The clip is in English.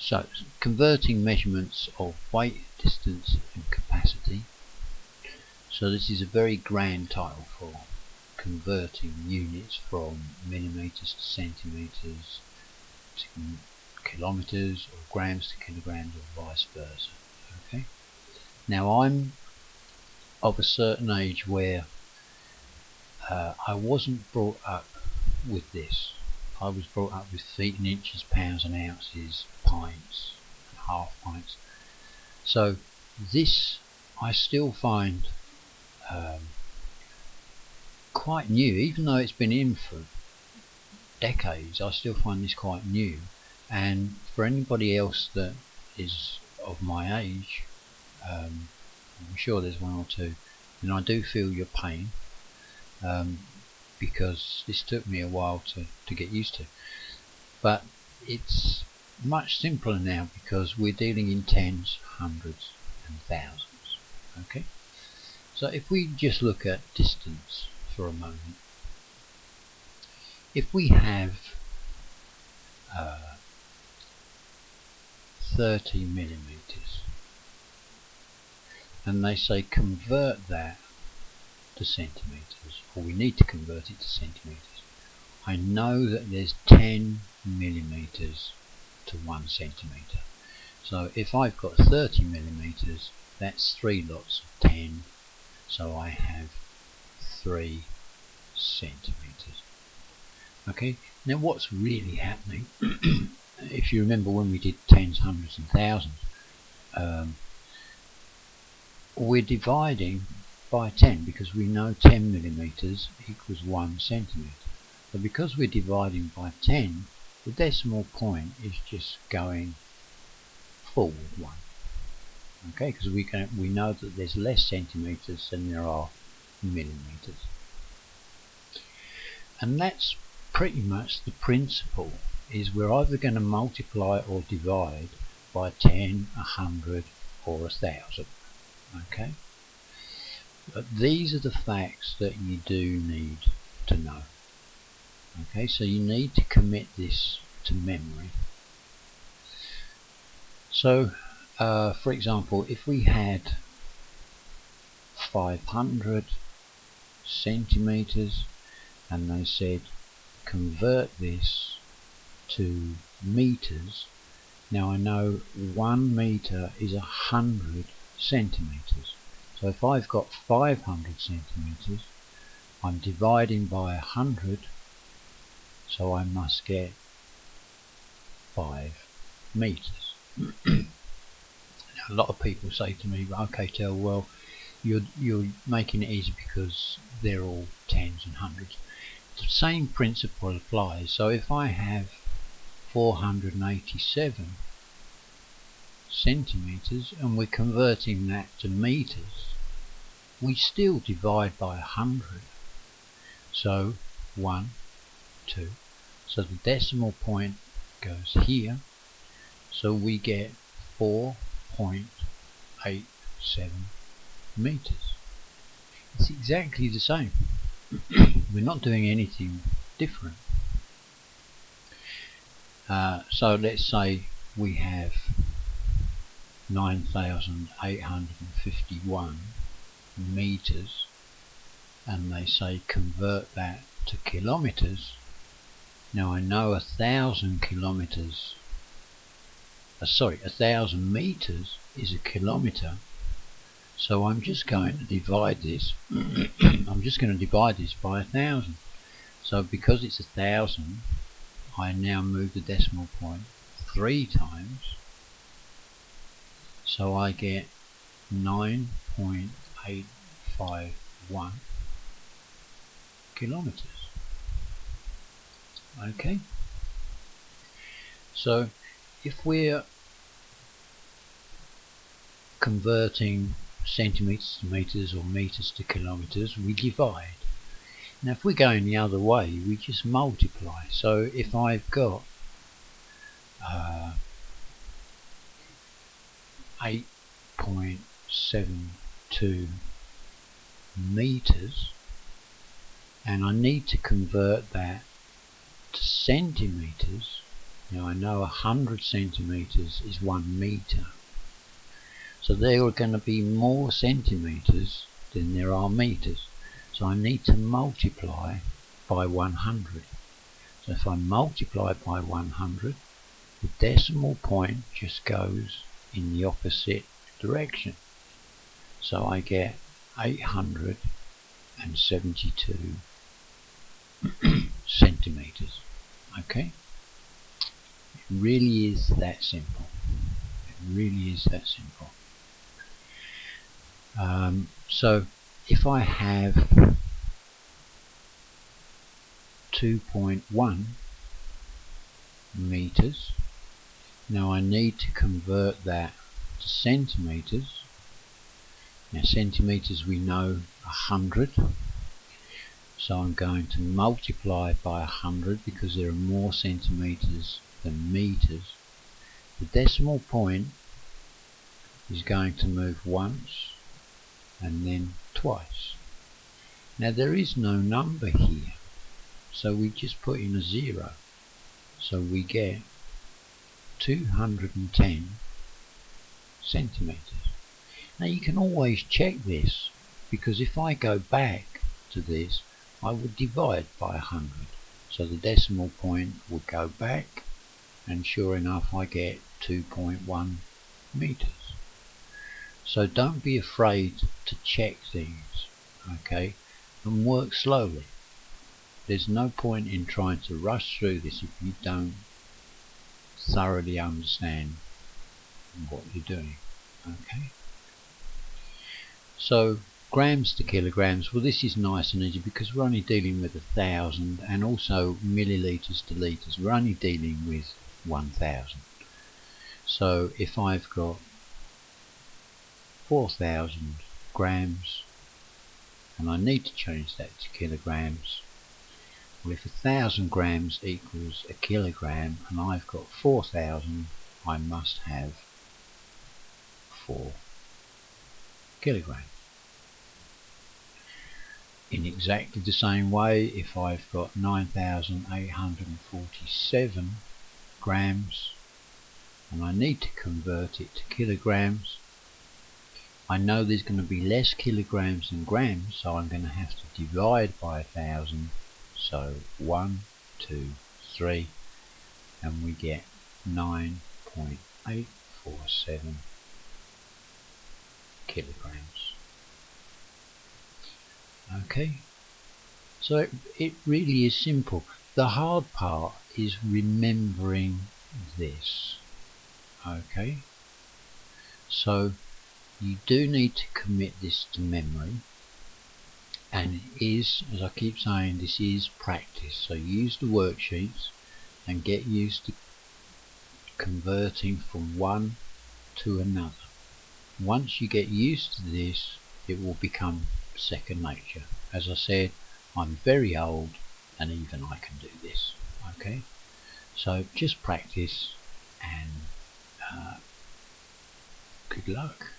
So, converting measurements of weight, distance and capacity. So this is a very grand title for converting units from millimeters to centimeters to kilometers, or grams to kilograms, or vice versa. Okay. Now I'm of a certain age where I wasn't brought up with this. I was brought up with feet and inches, pounds and ounces, pints and half pints. So this I still find quite new, even though it's been in for decades. I still find this quite new, and for anybody else that is of my age, I'm sure there's one or two, and I do feel your pain, because this took me a while to get used to, but it's much simpler now because we're dealing in tens, hundreds and thousands. Okay, so if we just look at distance for a moment, if we have 30 millimeters and they say convert that to centimeters, or we need to convert it to centimeters, I know that there's 10 millimeters to 1 centimeter. So if I've got 30 millimeters, that's 3 lots of 10, so I have 3 centimeters. Okay, now what's really happening, if you remember when we did tens, hundreds and thousands, we're dividing by 10 because we know 10 millimeters equals 1 centimeter. But because we're dividing by 10, the decimal point is just going forward 1. Okay, because we know that there's less centimeters than there are millimeters. And that's pretty much the principle, is we're either going to multiply or divide by 10, 100 or 1,000. Okay, but these are the facts that you do need to know. Okay, so you need to commit this to memory. So for example, if we had 500 centimeters and they said convert this to meters, now I know 1 meter is 100 centimeters. So if I've got 500 centimeters, I'm dividing by 100, so I must get 5 meters. Now, a lot of people say to me, okay, Tel, well, you're making it easy because they're all tens and hundreds. The same principle applies. So if I have 487 centimeters and we're converting that to meters, we still divide by 100. So 1, 2. So the decimal point goes here. So we get 4.87 meters. It's exactly the same. We're not doing anything different. So let's say we have 9,851 meters and they say convert that to kilometers. Now I know 1,000 kilometers, 1,000 meters is a kilometer, so I'm just going to divide this I'm just going to divide this by 1,000. So because it's 1,000, I now move the decimal point 3 times, so I get 9.851 kilometers. Okay, so if we're converting centimeters to meters or meters to kilometers, we divide. Now if we're going the other way, we just multiply. So if I've got 8.72 meters and I need to convert that to centimeters, Now I know 100 centimeters is 1 meter. So there are going to be more centimeters than there are meters. So I need to multiply by 100. So if I multiply by 100, the decimal point just goes in the opposite direction. So I get 872 centimeters. Okay? It really is that simple. It really is that simple. So if I have 2.1 meters, now I need to convert that to centimeters. Now centimeters we know 100, so I'm going to multiply by 100 because there are more centimeters than meters. The decimal point is going to move once and then twice. Now there is no number here, so we just put in a 0. So we get 210 centimeters. Now you can always check this, because if I go back to this, I would divide by 100. So the decimal point would go back, and sure enough I get 2.1 meters. So don't be afraid to check things, okay, and work slowly. There's no point in trying to rush through this if you don't thoroughly understand what you're doing. Okay. So grams to kilograms, well this is nice and easy because we're only dealing with 1,000, and also milliliters to litres, we're only dealing with 1,000. So if I've got 4,000 grams and I need to change that to kilograms, well if 1,000 grams equals a kilogram and I've got 4,000, I must have 4 kilograms. In exactly the same way, if I've got 9,847 grams and I need to convert it to kilograms, I know there's going to be less kilograms than grams, so I'm going to have to divide by 1,000. So 1, 2, 3, and we get 9.847 kilograms. Okay, so it really is simple. The hard part is remembering this. Okay, so you do need to commit this to memory, and it is, as I keep saying, this is practice. So use the worksheets and get used to converting from one to another. Once you get used to this, it will become second nature. As I said, I'm very old and even I can do this. Okay, so just practice and good luck.